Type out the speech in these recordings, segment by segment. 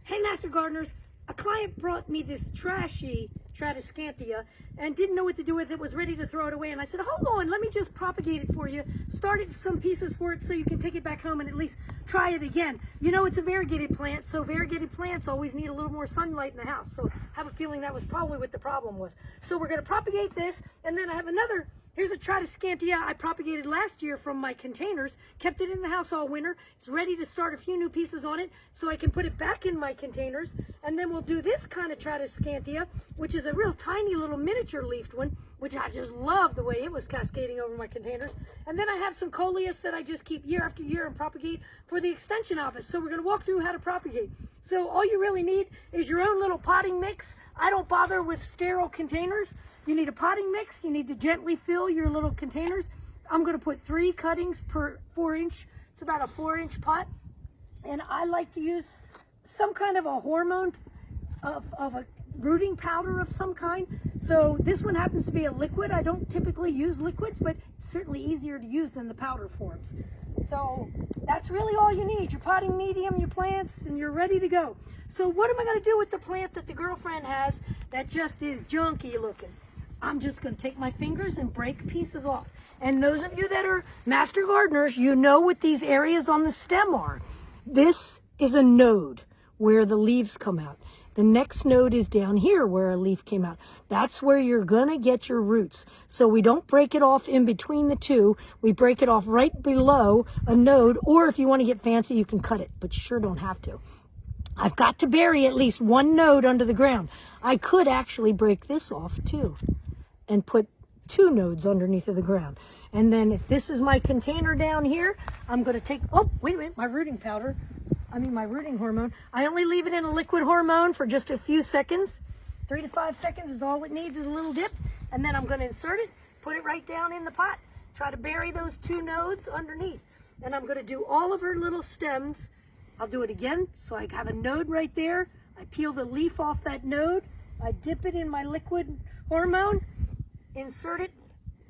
Hey, Master Gardeners, a client brought me this trashy Tradescantia and didn't know what to do with it, was ready to throw it away. And I said, hold on, let me just propagate it for you. Started some pieces for it so you can take it back home and at least try it again. You know, it's a variegated plant, so variegated plants always need a little more sunlight in the house. So I have a feeling that was probably what the problem was. So we're going to propagate this, and then I have another. Here's a Tradescantia I propagated last year from my containers, kept it in the house all winter. It's ready to start a few new pieces on it so I can put it back in my containers. And then we'll do this kind of Tradescantia, which is a real tiny little miniature leafed one, which I just love the way it was cascading over my containers. And then I have some coleus that I just keep year after year and propagate for the extension office. So we're going to walk through how to propagate. So all you really need is your own little potting mix. I don't bother with sterile containers. You need a potting mix. You need to gently fill your little containers. I'm going to put 3 cuttings per 4-inch. It's about a 4-inch pot. And I like to use some kind of a hormone of a rooting powder of some kind. So this one happens to be a liquid. I don't typically use liquids, but it's certainly easier to use than the powder forms. So that's really all you need. Your potting medium, your plants, and you're ready to go. So what am I going to do with the plant that the girlfriend has that just is junky looking? I'm just going to take my fingers and break pieces off. And those of you that are master gardeners, you know what these areas on the stem are. This is a node where the leaves come out. The next node is down here where a leaf came out. That's where you're going to get your roots. So we don't break it off in between the two. We break it off right below a node, or if you want to get fancy, you can cut it, but you sure don't have to. I've got to bury at least 1 node under the ground. I could actually break this off too and put 2 nodes underneath of the ground. And then if this is my container down here, I'm going to take, oh, wait a minute, my rooting hormone. I only leave it in a liquid hormone for just a few seconds. 3 to 5 seconds is all it needs, is a little dip. And then I'm going to insert it, put it right down in the pot. Try to bury those 2 nodes underneath. And I'm going to do all of her little stems. I'll do it again. So I have a node right there. I peel the leaf off that node. I dip it in my liquid hormone, insert it.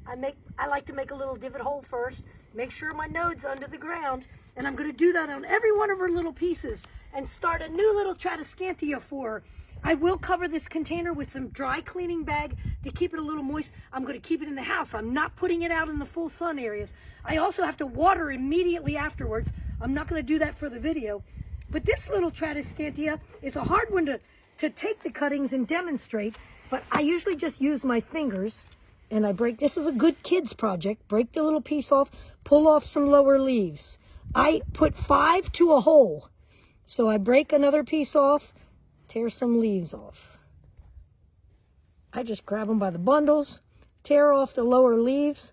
I like to make a little divot hole first. Make sure my node's under the ground. And I'm going to do that on every one of her little pieces and start a new little Tradescantia for her. I will cover this container with some dry cleaning bag to keep it a little moist. I'm going to keep it in the house. I'm not putting it out in the full sun areas. I also have to water immediately afterwards. I'm not going to do that for the video. But this little Tradescantia is a hard one to take the cuttings and demonstrate. But I usually just use my fingers and I break. This is a good kids project. Break the little piece off, pull off some lower leaves. I put 5 to a hole. So I break another piece off, tear some leaves off. I just grab them by the bundles, tear off the lower leaves.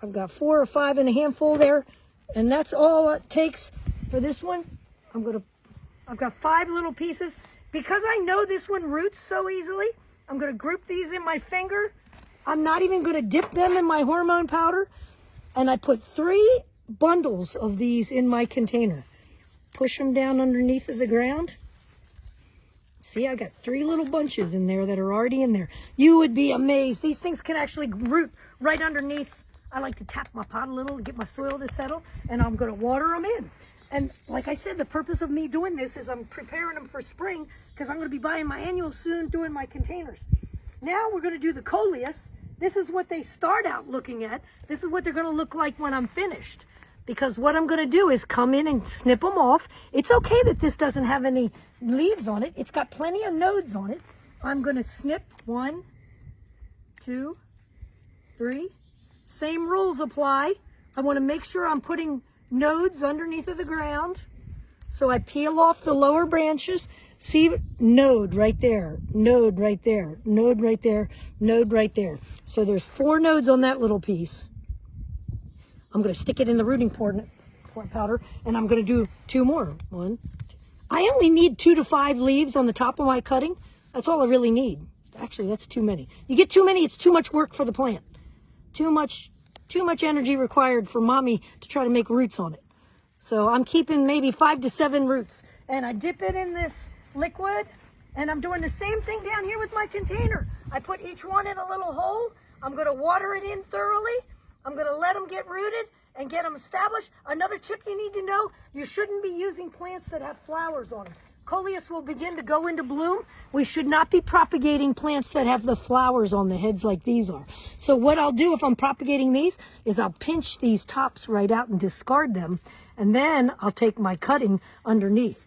I've got 4 or 5 in a handful there, and that's all it takes for this one. I've got 5 little pieces. Because I know this one roots so easily, I'm going to group these in my finger. I'm not even going to dip them in my hormone powder. And I put 3 bundles of these in my container. Push them down underneath of the ground. See, I got 3 little bunches in there that are already in there. You would be amazed. These things can actually root right underneath. I like to tap my pot a little to get my soil to settle, and I'm going to water them in. And like I said, the purpose of me doing this is I'm preparing them for spring because I'm going to be buying my annuals soon, doing my containers. Now we're going to do the coleus. This is what they start out looking at. This is what they're going to look like when I'm finished. Because what I'm going to do is come in and snip them off. It's okay that this doesn't have any leaves on it. It's got plenty of nodes on it. I'm going to snip 1, 2, 3. Same rules apply. I want to make sure I'm putting nodes underneath of the ground. So I peel off the lower branches. See, node right there, node right there, node right there, node right there. So there's 4 nodes on that little piece. I'm going to stick it in the rooting powder, and I'm going to do 2 more. 1. I only need 2 to 5 leaves on the top of my cutting. That's all I really need. Actually, that's too many. You get too many, it's too much work for the plant. Too much energy required for mommy to try to make roots on it. So I'm keeping maybe 5 to 7 roots. And I dip it in this liquid, and I'm doing the same thing down here with my container. I put each one in a little hole. I'm going to water it in thoroughly. I'm going to let them get rooted and get them established. Another tip you need to know, you shouldn't be using plants that have flowers on them. coleus will begin to go into bloom. We should not be propagating plants that have the flowers on the heads like these are. So what I'll do if I'm propagating these is I'll pinch these tops right out and discard them. And then I'll take my cutting underneath.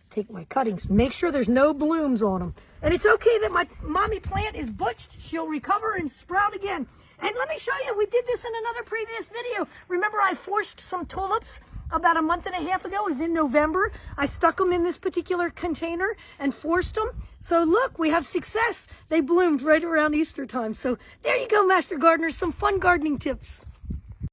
Take my cuttings, make sure there's no blooms on them. And it's okay that my mommy plant is butched. She'll recover and sprout again. And let me show you, we did this in another previous video. Remember I forced some tulips about a month and a half ago? It was in November. I stuck them in this particular container and forced them. So look, we have success. They bloomed right around Easter time. So there you go, Master Gardeners, some fun gardening tips.